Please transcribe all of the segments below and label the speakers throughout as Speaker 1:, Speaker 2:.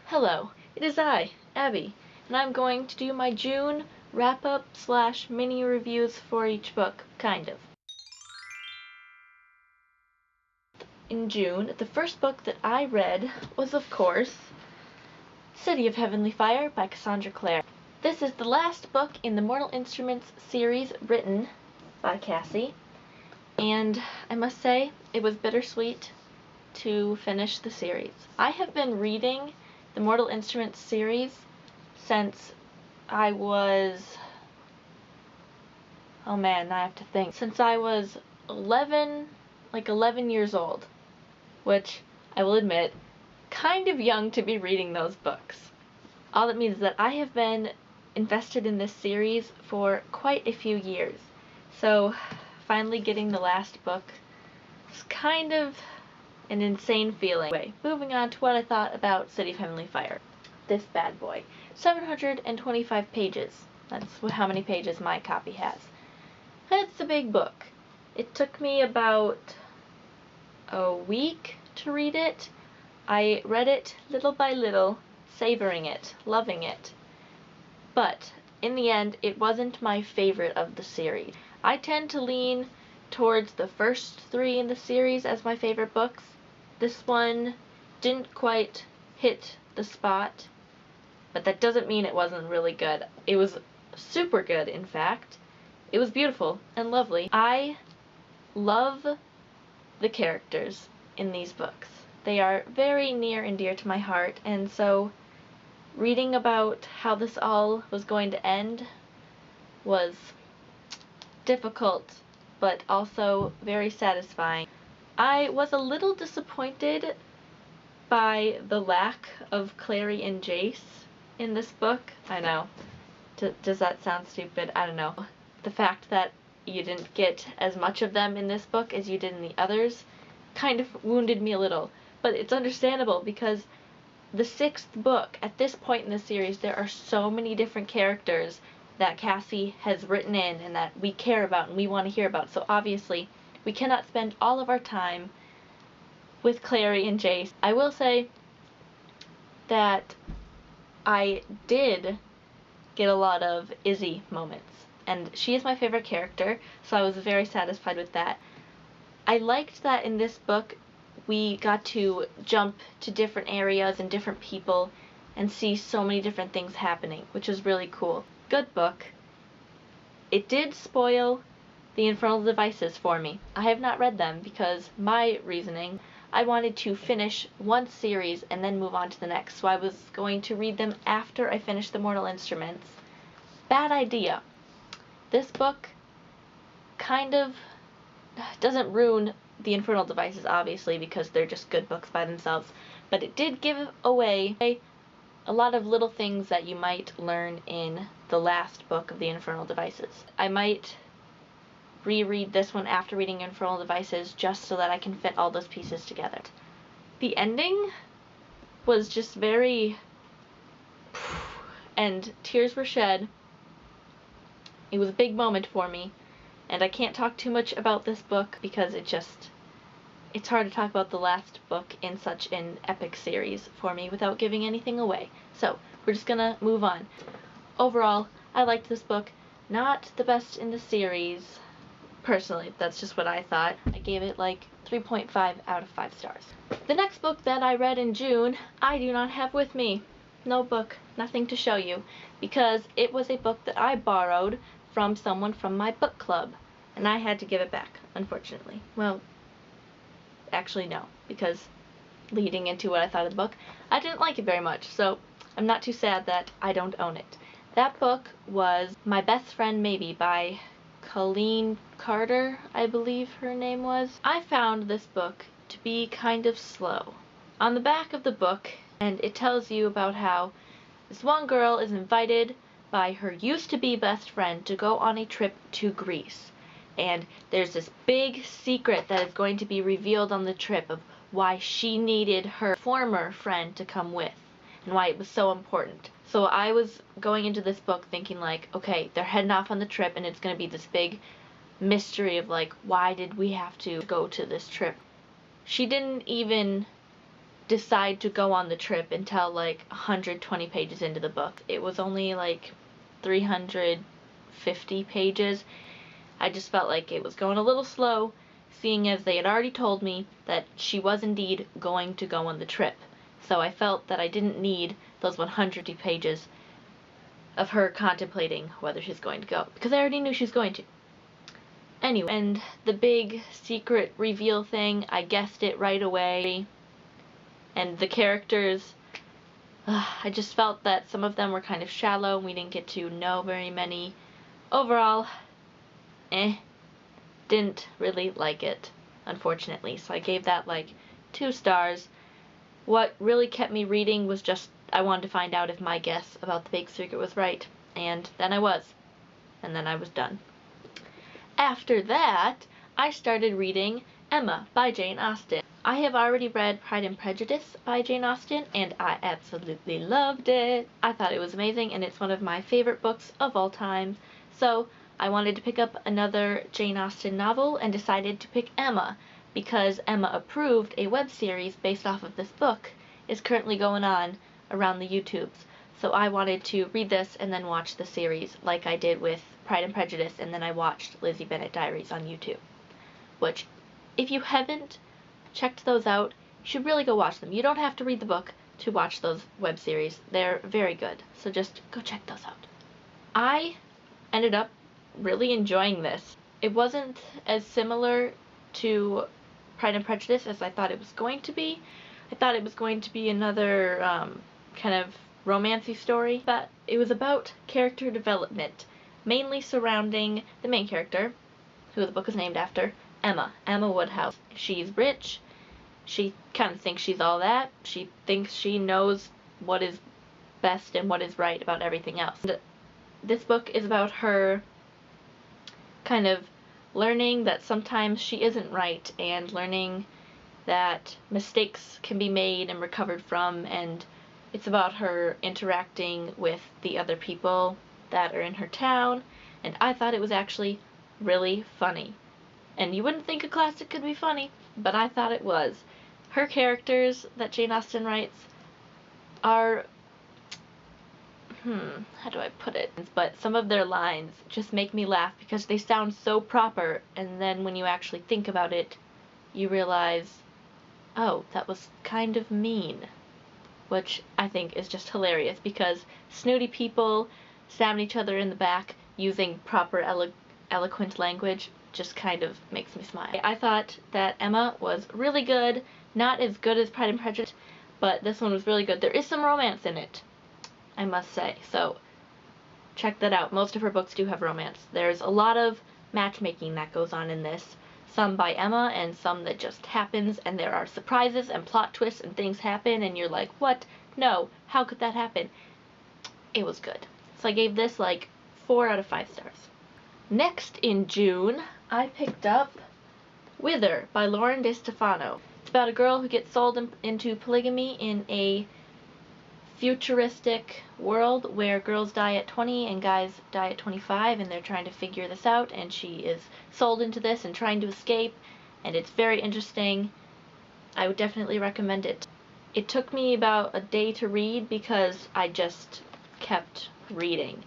Speaker 1: Hello, it is I, Abby, and I'm going to do my June wrap-up / mini reviews for each book, kind of. In June, the first book that I read was, of course, City of Heavenly Fire by Cassandra Clare. This is the last book in the Mortal Instruments series written by Cassie, and I must say, it was bittersweet to finish the series. I have been reading the Mortal Instruments series since I was, oh man, now I have to think, since I was 11 years old, which I will admit, kind of young to be reading those books. All that means is that I have been invested in this series for quite a few years, so finally getting the last book was kind of an insane feeling. Anyway, moving on to what I thought about City of Heavenly Fire. This bad boy. 725 pages. That's how many pages my copy has. It's a big book. It took me about a week to read it. I read it little by little, savoring it, loving it. But in the end, it wasn't my favorite of the series. I tend to lean towards the first three in the series as my favorite books. This one didn't quite hit the spot, but that doesn't mean it wasn't really good. It was super good, in fact. It was beautiful and lovely. I love the characters in these books. They are very near and dear to my heart, and so reading about how this all was going to end was difficult, but also very satisfying. I was a little disappointed by the lack of Clary and Jace in this book. I know. Does that sound stupid? I don't know. The fact that you didn't get as much of them in this book as you did in the others kind of wounded me a little. But it's understandable because the sixth book, at this point in the series, there are so many different characters that Cassie has written in and that we care about and we want to hear about. So obviously, we cannot spend all of our time with Clary and Jace. I will say that I did get a lot of Izzy moments, and she is my favorite character, so I was very satisfied with that. I liked that in this book we got to jump to different areas and different people and see so many different things happening, which was really cool. Good book. It did spoil the Infernal Devices for me. I have not read them because my reasoning, I wanted to finish one series and then move on to the next, so I was going to read them after I finished the Mortal Instruments. Bad idea. This book kind of doesn't ruin the Infernal Devices, obviously, because they're just good books by themselves, but it did give away a lot of little things that you might learn in the last book of the Infernal Devices. I might reread this one after reading Infernal Devices just so that I can fit all those pieces together. The ending was just very and tears were shed. It was a big moment for me, and I can't talk too much about this book because it's hard to talk about the last book in such an epic series for me without giving anything away. So, we're just gonna move on. Overall, I liked this book. Not the best in the series. Personally, that's just what I thought. I gave it like 3.5 out of 5 stars. The next book that I read in June, I do not have with me. No book, nothing to show you, because it was a book that I borrowed from someone from my book club, and I had to give it back, unfortunately. Well, actually no, because leading into what I thought of the book, I didn't like it very much, so I'm not too sad that I don't own it. That book was My Best Friend Maybe by Colleen Carter, I believe her name was. I found this book to be kind of slow. On the back of the book, and it tells you about how this one girl is invited by her used-to-be best friend to go on a trip to Greece. And there's this big secret that is going to be revealed on the trip of why she needed her former friend to come with, and why it was so important. So I was going into this book thinking like, okay, they're heading off on the trip and it's going to be this big mystery of like, why did we have to go to this trip? She didn't even decide to go on the trip until like 120 pages into the book. It was only like 350 pages. I just felt like it was going a little slow, seeing as they had already told me that she was indeed going to go on the trip. So I felt that I didn't need those 150 pages of her contemplating whether she's going to go, because I already knew she was going to. Anyway, and the big secret reveal thing, I guessed it right away. And the characters, I just felt that some of them were kind of shallow and we didn't get to know very many. Overall, didn't really like it, unfortunately. So I gave that like 2 stars. What really kept me reading was just I wanted to find out if my guess about the big secret was right, and then I was. And then I was done. After that, I started reading Emma by Jane Austen. I have already read Pride and Prejudice by Jane Austen, and I absolutely loved it. I thought it was amazing, and it's one of my favorite books of all time. So I wanted to pick up another Jane Austen novel and decided to pick Emma, because Emma Approved, a web series based off of this book, is currently going on around the YouTubes. So I wanted to read this and then watch the series like I did with Pride and Prejudice, and then I watched Lizzie Bennet Diaries on YouTube. Which, if you haven't checked those out, you should really go watch them. You don't have to read the book to watch those web series. They're very good. So just go check those out. I ended up really enjoying this. It wasn't as similar to Pride and Prejudice as I thought it was going to be. I thought it was going to be another kind of romancy story, but it was about character development, mainly surrounding the main character, who the book is named after, Emma Woodhouse. She's rich. She kind of thinks she's all that. She thinks she knows what is best and what is right about everything else. And this book is about her kind of learning that sometimes she isn't right, and learning that mistakes can be made and recovered from, and it's about her interacting with the other people that are in her town, and I thought it was actually really funny. And you wouldn't think a classic could be funny, but I thought it was. Her characters that Jane Austen writes are, how do I put it? But some of their lines just make me laugh because they sound so proper, and then when you actually think about it, you realize, oh, that was kind of mean. Which I think is just hilarious, because snooty people stabbing each other in the back using proper eloquent language just kind of makes me smile. I thought that Emma was really good, not as good as Pride and Prejudice, but this one was really good. There is some romance in it, I must say, so check that out. Most of her books do have romance. There's a lot of matchmaking that goes on in this. Some by Emma and some that just happens, and there are surprises and plot twists and things happen and you're like, what? No, how could that happen? It was good. So I gave this like 4 out of 5 stars. Next in June, I picked up Wither by Lauren DeStefano. It's about a girl who gets sold into polygamy in a futuristic world where girls die at 20 and guys die at 25, and they're trying to figure this out, and she is sold into this and trying to escape, and it's very interesting. I would definitely recommend it. It took me about a day to read because I just kept reading.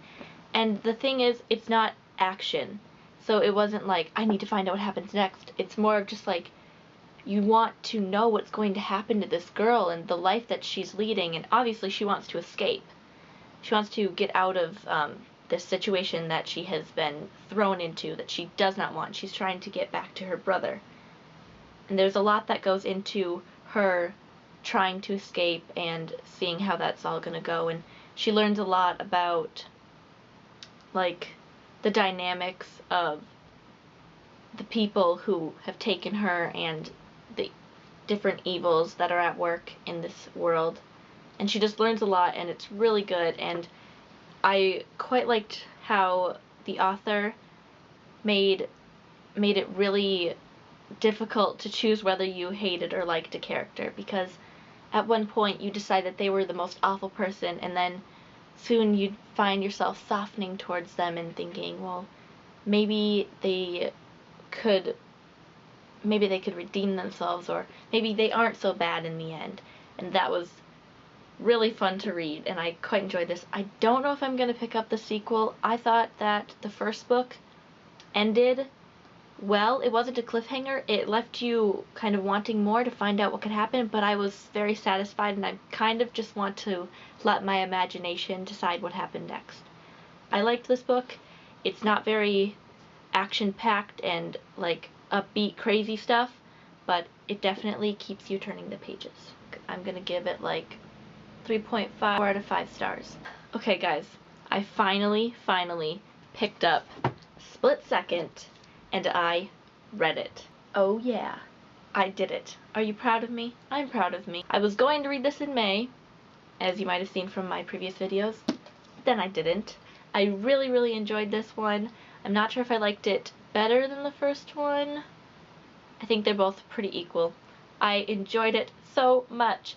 Speaker 1: And the thing is, it's not action, so it wasn't like, I need to find out what happens next. It's more of just like, you want to know what's going to happen to this girl and the life that she's leading, and obviously she wants to escape. She wants to get out of this situation that she has been thrown into, that she does not want. She's trying to get back to her brother. And there's a lot that goes into her trying to escape and seeing how that's all going to go, and she learns a lot about, like, the dynamics of the people who have taken her and the different evils that are at work in this world. And she just learns a lot, and it's really good. And I quite liked how the author made it really difficult to choose whether you hated or liked a character, because at one point you decide that they were the most awful person, and then soon you'd find yourself softening towards them and thinking, well, maybe they could redeem themselves, or maybe they aren't so bad in the end. and that was really fun to read, and I quite enjoyed this. I don't know if I'm going to pick up the sequel. I thought that the first book ended well. It wasn't a cliffhanger. It left you kind of wanting more to find out what could happen, but I was very satisfied, and I kind of just want to let my imagination decide what happened next. I liked this book. It's not very action-packed and like upbeat, crazy stuff, but it definitely keeps you turning the pages. I'm gonna give it like 3.5 out of 5 stars. Okay guys, I finally picked up Split Second, and I read it. Oh yeah, I did it. Are you proud of me? I'm proud of me. I was going to read this in May, as you might have seen from my previous videos, then I didn't. I really enjoyed this one. I'm not sure if I liked it better than the first one. I think they're both pretty equal. I enjoyed it so much,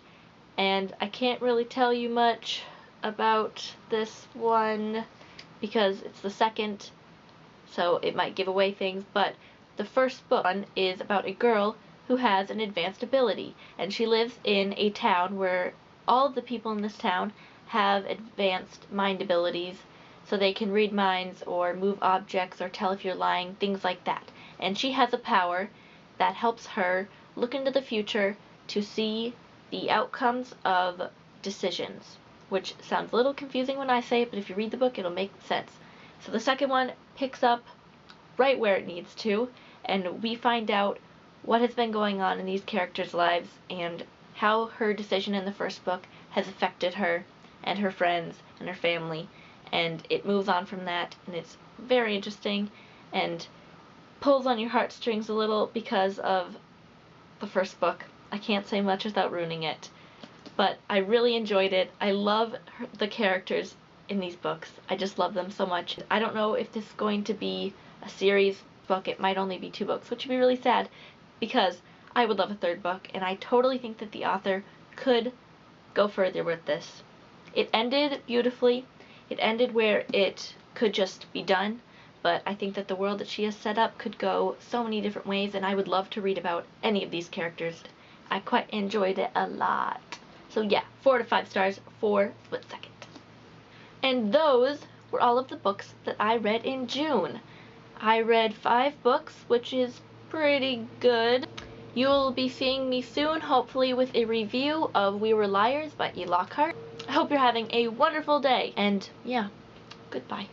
Speaker 1: and I can't really tell you much about this one because it's the second, so it might give away things, but the first book is about a girl who has an advanced ability, and she lives in a town where all of the people in this town have advanced mind abilities, so they can read minds or move objects or tell if you're lying, things like that. And she has a power that helps her look into the future to see the outcomes of decisions, which sounds a little confusing when I say it, but if you read the book, it'll make sense. So the second one picks up right where it needs to, and we find out what has been going on in these characters' lives and how her decision in the first book has affected her and her friends and her family, and it moves on from that, and it's very interesting and pulls on your heartstrings a little because of the first book. I can't say much without ruining it, but I really enjoyed it. I love the characters in these books. I just love them so much. I don't know if this is going to be a series book. It might only be 2 books, which would be really sad because I would love a 3rd book, and I totally think that the author could go further with this. It ended beautifully. It ended where it could just be done, but I think that the world that she has set up could go so many different ways, and I would love to read about any of these characters. I quite enjoyed it a lot. So yeah, 4 to 5 stars for Split Second. And those were all of the books that I read in June. I read 5 books, which is pretty good. You'll be seeing me soon, hopefully with a review of We Were Liars by E. Lockhart. I hope you're having a wonderful day, and yeah, goodbye.